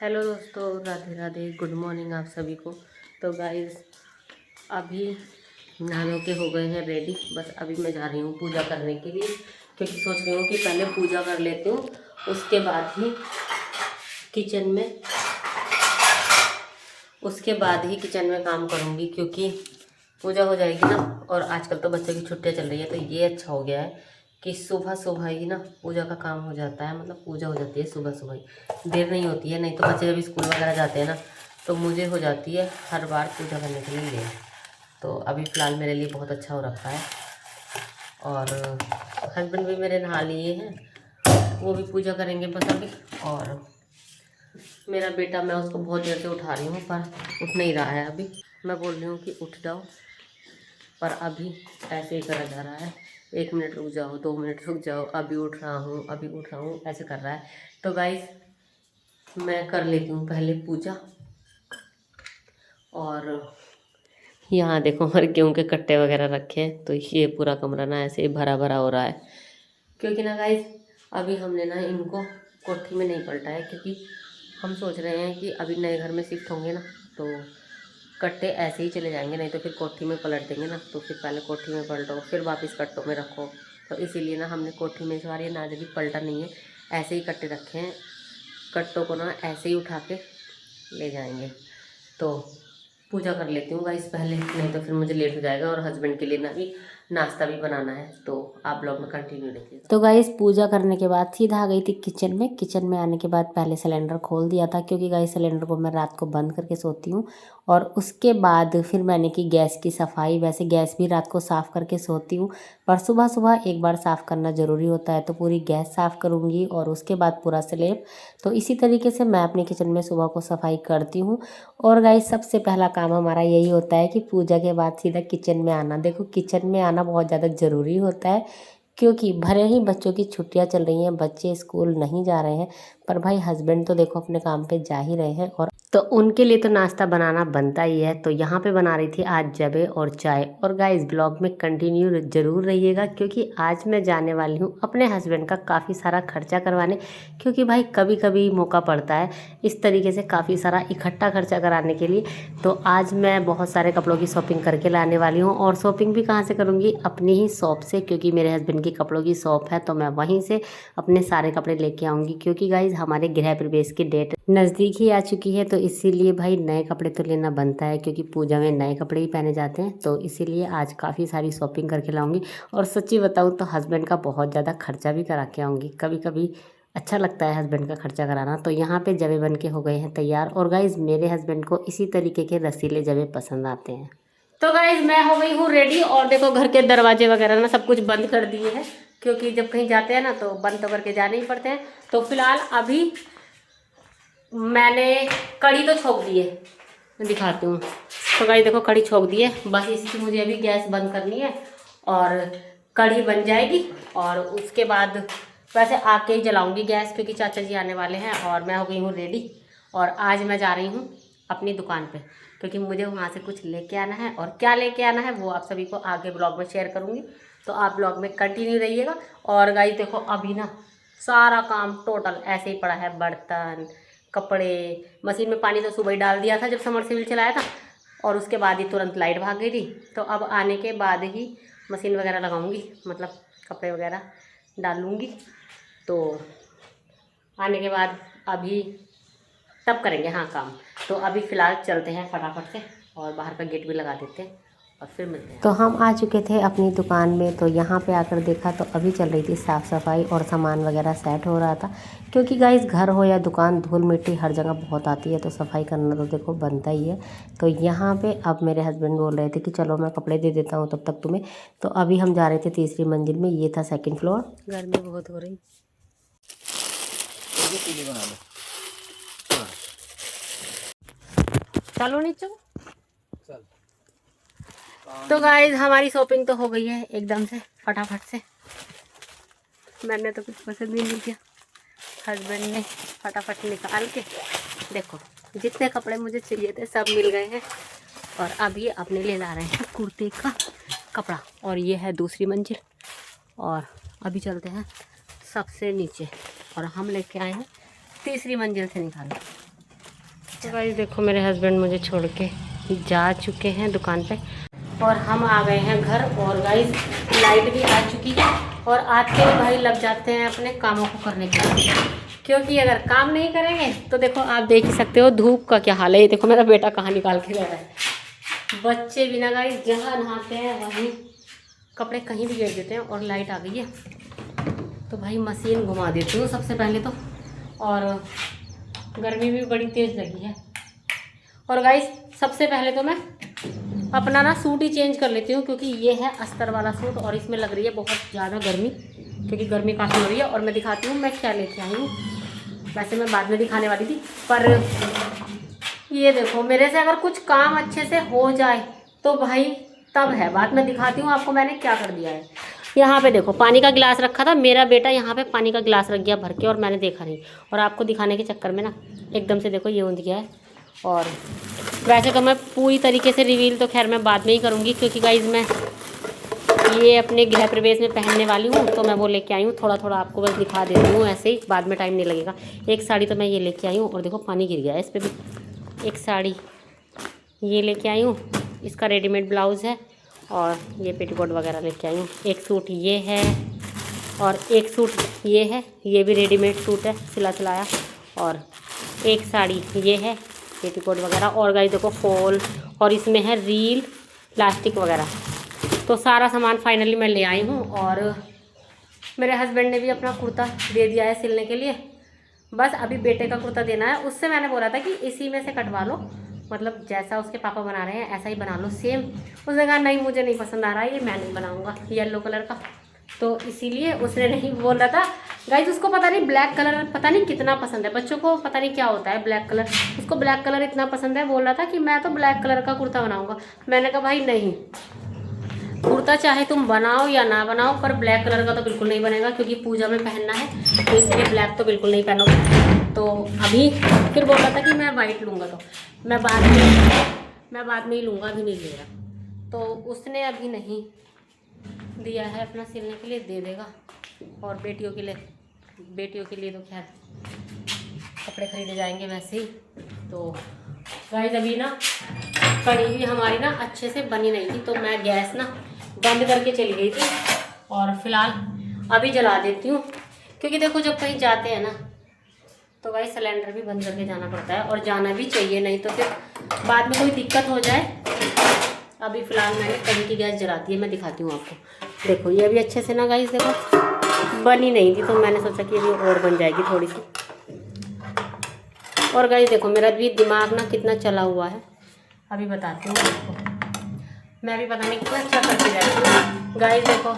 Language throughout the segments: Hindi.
हेलो दोस्तों, राधे राधे, गुड मॉर्निंग आप सभी को। तो गाइस अभी नहा धो के हो गए हैं रेडी। बस अभी मैं जा रही हूँ पूजा करने के लिए, क्योंकि सोच रही हूँ कि पहले पूजा कर लेती हूँ, उसके बाद ही किचन में काम करूँगी। क्योंकि पूजा हो जाएगी ना, और आजकल तो बच्चों की छुट्टियाँ चल रही है, तो ये अच्छा हो गया है कि सुबह सुबह ही ना पूजा का काम हो जाता है। मतलब पूजा हो जाती है सुबह सुबह ही, देर नहीं होती है। नहीं तो बच्चे जब स्कूल वगैरह जाते हैं ना, तो मुझे हो जाती है हर बार पूजा करने के लिए लेट। तो अभी फ़िलहाल मेरे लिए बहुत अच्छा हो रखा है। और हस्बैंड भी मेरे नहा लिए हैं, वो भी पूजा करेंगे बस अभी। और मेरा बेटा, मैं उसको बहुत देर से उठा रही हूँ पर उठ नहीं रहा है। अभी मैं बोल रही हूँ कि उठ जाओ, पर अभी ऐसे ही करा जा रहा है। 1 मिनट रुक जाओ, 2 मिनट रुक जाओ, अभी उठ रहा हूँ, अभी उठ रहा हूँ, ऐसे कर रहा है। तो गाइस मैं कर लेती हूँ पहले पूजा। और यहाँ देखो हमारे गेहूँ के कट्टे वगैरह रखे हैं, तो ये पूरा कमरा ना ऐसे ही भरा भरा हो रहा है। क्योंकि ना गाइस अभी हमने ना इनको कोठी में नहीं पलटा है, क्योंकि हम सोच रहे हैं कि अभी नए घर में शिफ्ट होंगे ना, तो कट्टे ऐसे ही चले जाएंगे। नहीं तो फिर कोठी में पलट देंगे ना, तो फिर पहले कोठी में पलटो, फिर वापस कट्टों में रखो। तो इसीलिए ना हमने कोठी में इस बार ये नाज भी पलटा नहीं है, ऐसे ही कट्टे रखे हैं। कट्टों को ना ऐसे ही उठा के ले जाएंगे। तो पूजा कर लेती हूँ गाइस पहले, नहीं तो फिर मुझे लेट हो जाएगा। और हस्बैंड के लिए ना भी नाश्ता भी बनाना है, तो आप ब्लॉग में कंटिन्यू रखिएगा। तो गाइस पूजा करने के बाद सीधा आ गई थी किचन में। किचन में आने के बाद पहले सिलेंडर खोल दिया था, क्योंकि गाइस सिलेंडर को मैं रात को बंद करके सोती हूँ। और उसके बाद फिर मैंने की गैस की सफाई। वैसे गैस भी रात को साफ़ करके सोती हूँ, पर सुबह सुबह एक बार साफ़ करना ज़रूरी होता है। तो पूरी गैस साफ़ करूँगी और उसके बाद पूरा स्लैब। तो इसी तरीके से मैं अपने किचन में सुबह को सफाई करती हूँ। और गाइस सबसे पहला काम हमारा यही होता है कि पूजा के बाद सीधा किचन में आना। देखो किचन में आना बहुत ज़्यादा ज़रूरी होता है, क्योंकि भले ही बच्चों की छुट्टियां चल रही हैं, बच्चे स्कूल नहीं जा रहे हैं, पर भाई हस्बैंड तो देखो अपने काम पे जा ही रहे हैं, और तो उनके लिए तो नाश्ता बनाना बनता ही है। तो यहाँ पे बना रही थी आज जबे और चाय। और गाइस ब्लॉग में कंटिन्यू ज़रूर रहिएगा, क्योंकि आज मैं जाने वाली हूँ अपने हस्बैंड का काफ़ी सारा खर्चा करवाने। क्योंकि भाई कभी कभी मौका पड़ता है इस तरीके से काफ़ी सारा इकट्ठा खर्चा कराने के लिए। तो आज मैं बहुत सारे कपड़ों की शॉपिंग करके लाने वाली हूँ। और शॉपिंग भी कहाँ से करूँगी? अपनी ही शॉप से, क्योंकि मेरे हस्बैंड की कपड़ों की शॉप है, तो मैं वहीं से अपने सारे कपड़े लेके आऊँगी। क्योंकि गाइज हमारे गृह प्रवेश की डेट नज़दीक ही आ चुकी है, तो इसीलिए भाई नए कपड़े तो लेना बनता है, क्योंकि पूजा में नए कपड़े ही पहने जाते हैं। तो इसीलिए आज काफ़ी सारी शॉपिंग करके लाऊंगी। और सच्ची बताऊँ तो हस्बैंड का बहुत ज़्यादा खर्चा भी करा के आऊँगी। कभी कभी अच्छा लगता है हस्बैंड का खर्चा कराना। तो यहाँ पे जवे बन के हो गए हैं तैयार। और गाइज मेरे हस्बैंड को इसी तरीके के रसीले जवे पसंद आते हैं। तो गाइज मैं हो गई हूँ रेडी। और देखो घर के दरवाजे वगैरह ना सब कुछ बंद कर दिए हैं, क्योंकि जब कहीं जाते हैं ना तो बंद तो करके जाने ही पड़ते हैं। तो फिलहाल अभी मैंने कढ़ी तो छोंक दी है, मैं दिखाती हूँ। तो गाइस देखो कढ़ी छोंक दी है, बस इसकी मुझे अभी गैस बंद करनी है और कढ़ी बन जाएगी। और उसके बाद वैसे आके ही जलाऊंगी गैस, क्योंकि चाचा जी आने वाले हैं। और मैं हो गई हूँ रेडी, और आज मैं जा रही हूँ अपनी दुकान पे, क्योंकि मुझे वहाँ से कुछ लेके आना है। और क्या लेके आना है वो आप सभी को आगे ब्लॉग में शेयर करूँगी, तो आप ब्लॉग में कंटिन्यू रहिएगा। और गाइस देखो अभी ना सारा काम टोटल ऐसे ही पड़ा है, बर्तन, कपड़े, मशीन में पानी तो सुबह ही डाल दिया था जब समरसेबल चलाया था, और उसके बाद ही तुरंत लाइट भाग गई थी। तो अब आने के बाद ही मशीन वगैरह लगाऊंगी, मतलब कपड़े वगैरह डालूंगी। तो आने के बाद अभी तब करेंगे हाँ काम। तो अभी फ़िलहाल चलते हैं फटाफट से, और बाहर का गेट भी लगा देते हैं, और फिर मिलते हैं। तो हम आ चुके थे अपनी दुकान में। तो यहाँ पे आकर देखा तो अभी चल रही थी साफ़ सफाई, और सामान वगैरह सेट हो रहा था। क्योंकि गाइस घर हो या दुकान, धूल मिट्टी हर जगह बहुत आती है, तो सफाई करना तो देखो बनता ही है। तो यहाँ पे अब मेरे हस्बैंड बोल रहे थे कि चलो मैं कपड़े दे देता हूँ तब तक तुम्हें। तो अभी हम जा रहे थे तीसरी मंजिल में, ये था सेकेंड फ्लोर। गर्मी बहुत हो रही, चलो नीचे। तो गाइस हमारी शॉपिंग तो हो गई है एकदम से फटाफट से। मैंने तो कुछ पसंद ही नहीं किया, हस्बैंड ने फटाफट निकाल के देखो जितने कपड़े मुझे चाहिए थे सब मिल गए हैं। और अब ये अपने लिए ला रहे हैं कुर्ते का कपड़ा, और ये है दूसरी मंजिल। और अभी चलते हैं सबसे नीचे, और हम लेके आए हैं तीसरी मंजिल से निकाल। तो गाइस देखो मेरे हस्बैंड मुझे छोड़ के जा चुके हैं दुकान पे और हम आ गए हैं घर। और गाइस लाइट भी आ चुकी है और आज के भाई लग जाते हैं अपने कामों को करने के लिए, क्योंकि अगर काम नहीं करेंगे तो देखो आप देख ही सकते हो धूप का क्या हाल है। ये देखो मेरा बेटा कहाँ निकाल के गया है। बच्चे बिना गाइस जहाँ नहाते हैं वहीं कपड़े कहीं भी गिर देते हैं। और लाइट आ गई है तो भाई मशीन घुमा देती हूँ सबसे पहले तो। और गर्मी भी बड़ी तेज़ लगी है। और गाइस सबसे पहले तो मैं अपना ना सूट ही चेंज कर लेती हूँ, क्योंकि ये है अस्तर वाला सूट और इसमें लग रही है बहुत ज़्यादा गर्मी, क्योंकि गर्मी काफ़ी हो रही है। और मैं दिखाती हूँ मैं क्या लेके आई हूँ। वैसे मैं बाद में दिखाने वाली थी, पर ये देखो मेरे से अगर कुछ काम अच्छे से हो जाए तो भाई तब है बात। मैं दिखाती हूँ आपको मैंने क्या कर दिया है। यहाँ पे देखो पानी का गिलास रखा था, मेरा बेटा यहाँ पे पानी का गिलास रख गया भर के और मैंने देखा नहीं। और आपको दिखाने के चक्कर में ना एकदम से देखो ये ऊँध गया है। और वैसे तो मैं पूरी तरीके से रिवील तो खैर मैं बाद में ही करूँगी, क्योंकि गाइज मैं ये अपने गृह प्रवेश में पहनने वाली हूँ तो मैं वो लेके आई हूँ। थोड़ा थोड़ा आपको बस दिखा देती हूँ, ऐसे ही बाद में टाइम नहीं लगेगा। एक साड़ी तो मैं ये लेके आई हूँ और देखो पानी गिर गया है इस पर भी। एक साड़ी ये लेके आई हूँ, इसका रेडीमेड ब्लाउज़ है और ये पेटीकोट वगैरह लेके आई हूँ। एक सूट ये है और एक सूट ये है, ये भी रेडीमेड सूट है सिला सिलाया। और एक साड़ी ये है पेटीकोट वगैरह। और गाइस देखो फॉल और इसमें है रील प्लास्टिक वगैरह। तो सारा सामान फाइनली मैं ले आई हूँ। और मेरे हस्बैंड ने भी अपना कुर्ता दे दिया है सिलने के लिए। बस अभी बेटे का कुर्ता देना है। उससे मैंने बोला था कि इसी में से कटवा लो, मतलब जैसा उसके पापा बना रहे हैं ऐसा ही बना लो सेम। उसने कहा नहीं मुझे नहीं पसंद आ रहा है ये, मैं नहीं बनाऊँगा येलो कलर का। तो इसीलिए उसने नहीं बोल रहा था गाइस। उसको पता नहीं ब्लैक कलर पता नहीं कितना पसंद है, बच्चों को पता नहीं क्या होता है ब्लैक कलर। उसको ब्लैक कलर इतना पसंद है, बोल रहा था कि मैं तो ब्लैक कलर का कुर्ता बनाऊँगा। मैंने कहा भाई नहीं, कुर्ता चाहे तुम बनाओ या ना बनाओ पर ब्लैक कलर का तो बिल्कुल नहीं बनेगा, क्योंकि पूजा में पहनना है तो इसलिए ब्लैक तो बिल्कुल नहीं पहनोगे। तो अभी फिर बोल रहा था कि मैं वाइट लूँगा, तो मैं बाद में ही लूँगा, अभी नहीं ले रहा। तो उसने अभी नहीं दिया है अपना सिलने के लिए, दे देगा। और बेटियों के लिए तो खैर कपड़े खरीदे जाएंगे वैसे ही। तो गाइस अभी ना कढ़ी भी हमारी ना अच्छे से बनी नहीं थी, तो मैं गैस ना बंद करके चली गई थी और फिलहाल अभी जला देती हूँ। क्योंकि देखो जब कहीं जाते हैं ना तो गाइस सिलेंडर भी बंद करके जाना पड़ता है, और जाना भी चाहिए, नहीं तो फिर बाद में कोई दिक्कत हो जाए। अभी फ़िलहाल मैंने कढ़ी की गैस जलाती है, मैं दिखाती हूँ आपको। देखो ये अभी अच्छे से ना गाइस देखो बनी नहीं थी, तो मैंने सोचा कि अभी और बन जाएगी थोड़ी सी। और गाइस देखो मेरा भी दिमाग ना कितना चला हुआ है, अभी बताती हूँ आपको। मैं भी पता नहीं कितना अच्छा करती रहती हूँ। गाइस देखो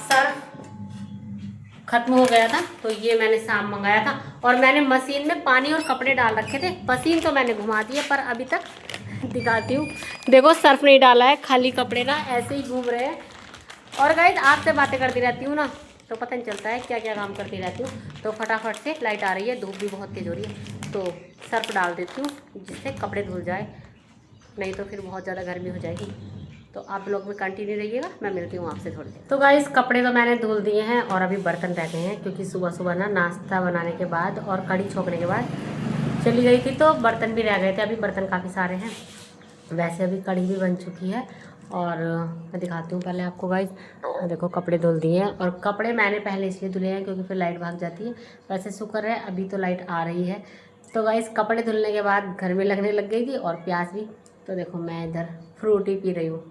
सर्फ ख़त्म हो गया था तो ये मैंने शाम मंगाया था, और मैंने मशीन में पानी और कपड़े डाल रखे थे। मशीन तो मैंने घुमा दी है पर अभी तक दिखाती हूँ। देखो सर्फ नहीं डाला है, खाली कपड़े ना ऐसे ही घूम रहे हैं। और गाइस आपसे बातें करती रहती हूँ ना तो पता नहीं चलता है क्या क्या काम करती रहती हूँ। तो फटाफट से लाइट आ रही है, धूप भी बहुत तेज़ हो रही है, तो सर्फ डाल देती हूँ जिससे कपड़े धुल जाए, नहीं तो फिर बहुत ज़्यादा गर्मी हो जाएगी। तो आप लोग भी कंटिन्यू रहिएगा, मैं मिलती हूँ आपसे थोड़ी देर। तो गाइस कपड़े तो मैंने धुल दिए हैं और अभी बर्तन रह गए हैं, क्योंकि सुबह सुबह ना नाश्ता बनाने के बाद और कढ़ी छोकने के बाद चली गई थी तो बर्तन भी रह गए थे। अभी बर्तन काफ़ी सारे हैं। वैसे अभी कढ़ी भी बन चुकी है और मैं दिखाती हूँ पहले आपको गाइस। देखो कपड़े धुल दिए हैं, और कपड़े मैंने पहले इसलिए धुले हैं क्योंकि फिर लाइट भाग जाती है। वैसे शुक्र है अभी तो लाइट आ रही है। तो गाइस कपड़े धुलने के बाद घर में लगने लग गई थी और प्यास भी। तो देखो मैं इधर फ्रूटी पी रही हूँ।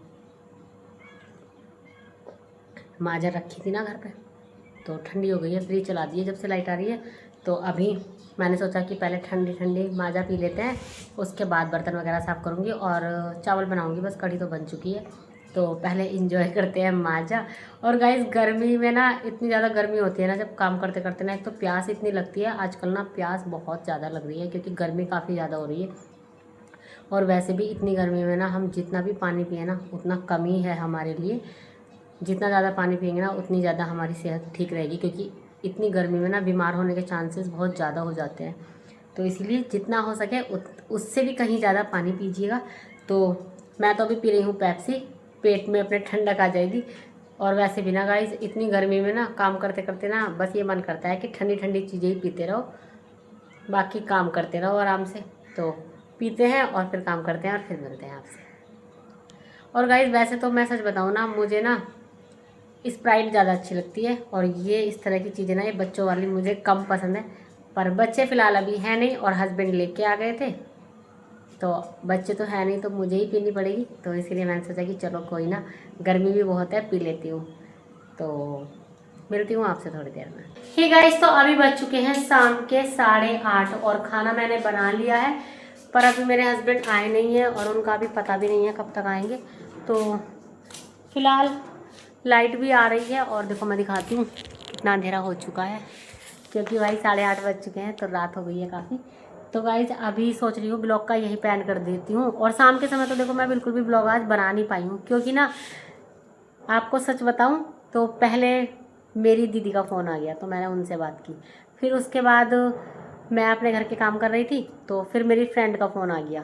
माजा रखी थी ना घर पे तो ठंडी हो गई है, फ्रिज चला दी है जब से लाइट आ रही है। तो अभी मैंने सोचा कि पहले ठंडी ठंडी माजा पी लेते हैं, उसके बाद बर्तन वगैरह साफ़ करूँगी और चावल बनाऊँगी। बस कढ़ी तो बन चुकी है, तो पहले इंजॉय करते हैं माजा। और गाइस गर्मी में ना इतनी ज़्यादा गर्मी होती है ना जब काम करते करते ना, एक तो प्यास इतनी लगती है आजकल ना, प्यास बहुत ज़्यादा लग रही है क्योंकि गर्मी काफ़ी ज़्यादा हो रही है। और वैसे भी इतनी गर्मी में ना हम जितना भी पानी पिए ना उतना कम ही है हमारे लिए। जितना ज़्यादा पानी पिएंगे ना उतनी ज़्यादा हमारी सेहत ठीक रहेगी, क्योंकि इतनी गर्मी में ना बीमार होने के चांसेस बहुत ज़्यादा हो जाते हैं। तो इसलिए जितना हो सके उससे भी कहीं ज़्यादा पानी पीजिएगा। तो मैं तो अभी पी रही हूँ पेप्सी, पेट में अपने ठंडक आ जाएगी। और वैसे भी ना गाइस इतनी गर्मी में ना काम करते करते ना बस ये मन करता है कि ठंडी ठंडी चीज़ें ही पीते रहो, बाकी काम करते रहो आराम से। तो पीते हैं और फिर काम करते हैं और फिर मिलते हैं आपसे। और गाइस वैसे तो मैं सच बताऊँ ना, मुझे ना स्प्राइट ज़्यादा अच्छी लगती है और ये इस तरह की चीज़ें ना, ये बच्चों वाली मुझे कम पसंद है। पर बच्चे फ़िलहाल अभी हैं नहीं और हस्बैंड लेके आ गए थे, तो बच्चे तो है नहीं तो मुझे ही पीनी पड़ेगी। तो इसीलिए मैंने सोचा कि चलो कोई ना, गर्मी भी बहुत है, पी लेती हूँ। तो मिलती हूँ आपसे थोड़ी देर में। हे गाइस, तो अभी बज चुके हैं शाम के 8:30 और खाना मैंने बना लिया है। पर अभी मेरे हस्बैंड आए नहीं हैं और उनका भी पता भी नहीं है कब तक आएंगे। तो फिलहाल लाइट भी आ रही है और देखो मैं दिखाती हूँ कितना अंधेरा हो चुका है, क्योंकि भाई 8:30 बज चुके हैं तो रात हो गई है काफ़ी। तो गाइज अभी सोच रही हूँ ब्लॉग का यही प्लान कर देती हूँ। और शाम के समय तो देखो मैं बिल्कुल भी ब्लॉग आज बना नहीं पाई हूँ, क्योंकि ना आपको सच बताऊँ तो पहले मेरी दीदी का फ़ोन आ गया तो मैंने उनसे बात की। फिर उसके बाद मैं अपने घर के काम कर रही थी तो फिर मेरी फ्रेंड का फ़ोन आ गया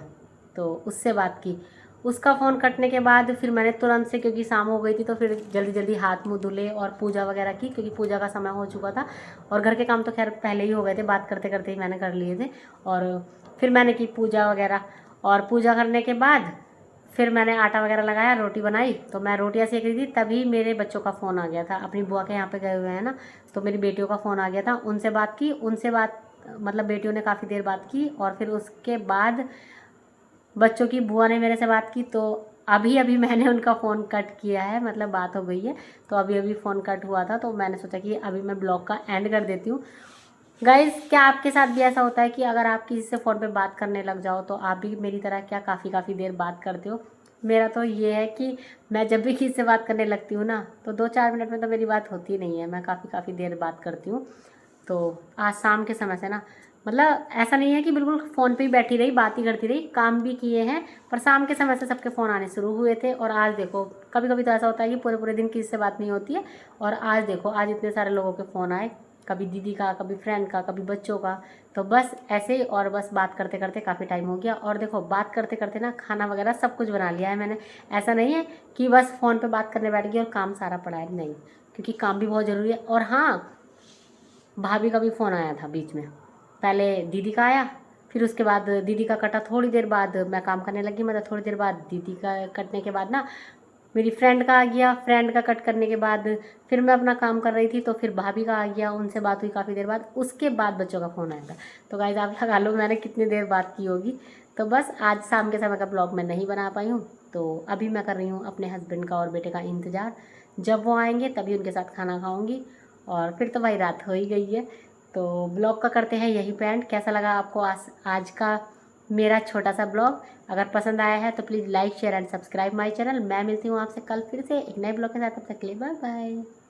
तो उससे बात की। उसका फ़ोन कटने के बाद फिर मैंने तुरंत से, क्योंकि शाम हो गई थी, तो फिर जल्दी जल्दी हाथ मुँह धुले और पूजा वगैरह की, क्योंकि पूजा का समय हो चुका था। और घर के काम तो खैर पहले ही हो गए थे, बात करते करते ही मैंने कर लिए थे। और फिर मैंने की पूजा वगैरह, और पूजा करने के बाद फिर मैंने आटा वगैरह लगाया, रोटी बनाई। तो मैं रोटियाँ सेक रही थी तभी मेरे बच्चों का फ़ोन आ गया था। अपनी बुआ के यहाँ पे गए हुए हैं ना, तो मेरी बेटियों का फ़ोन आ गया था। उनसे बात की, मतलब बेटियों ने काफ़ी देर बात की। और फिर उसके बाद बच्चों की बुआ ने मेरे से बात की। तो अभी अभी मैंने उनका फ़ोन कट किया है, मतलब बात हो गई है। तो अभी अभी फ़ोन कट हुआ था तो मैंने सोचा कि अभी मैं ब्लॉग का एंड कर देती हूँ। गाइज़, क्या आपके साथ भी ऐसा होता है कि अगर आप किसी से फ़ोन पे बात करने लग जाओ तो आप भी मेरी तरह क्या काफ़ी देर बात करते हो? मेरा तो ये है कि मैं जब भी किसी से बात करने लगती हूँ ना, तो 2-4 मिनट में तो मेरी बात होती नहीं है, मैं काफ़ी देर बात करती हूँ। तो आज शाम के समय से ना, मतलब ऐसा नहीं है कि बिल्कुल फ़ोन पे ही बैठी रही, बात ही करती रही, काम भी किए हैं। पर शाम के समय से सबके फ़ोन आने शुरू हुए थे। और आज देखो, कभी कभी तो ऐसा होता है कि पूरे पूरे दिन किसी से बात नहीं होती है, और आज देखो, आज इतने सारे लोगों के फ़ोन आए, कभी दीदी का, कभी फ्रेंड का, कभी बच्चों का। तो बस ऐसे ही, और बस बात करते करते काफ़ी टाइम हो गया। और देखो बात करते करते ना खाना वगैरह सब कुछ बना लिया है मैंने। ऐसा नहीं है कि बस फ़ोन पे बात करने बैठ गई और काम सारा पड़ा है, नहीं, क्योंकि काम भी बहुत ज़रूरी है। और हाँ, भाभी का भी फ़ोन आया था बीच में। पहले दीदी का आया, फिर उसके बाद दीदी का कटा, थोड़ी देर बाद मैं काम करने लगी, मतलब थोड़ी देर बाद दीदी का कटने के बाद ना मेरी फ्रेंड का आ गया। फ्रेंड का कट करने के बाद फिर मैं अपना काम कर रही थी तो फिर भाभी का आ गया, उनसे बात हुई काफ़ी देर बाद। उसके बाद बच्चों का फ़ोन आया था। तो गाइस आप लगा लो मैंने कितनी देर बात की होगी। तो बस आज शाम के समय का ब्लॉग मैं नहीं बना पाई हूँ। तो अभी मैं कर रही हूँ अपने हस्बैंड का और बेटे का इंतज़ार। जब वो आएंगे तभी उनके साथ खाना खाऊंगी, और फिर तो भाई रात हो ही गई है। तो ब्लॉग का करते हैं यही पैंट। कैसा लगा आपको आज का मेरा छोटा सा ब्लॉग? अगर पसंद आया है तो please like share and subscribe my channel. मैं मिलती हूँ आपसे कल फिर से एक नए ब्लॉग के साथ। तब तक के लिए बाय बाय।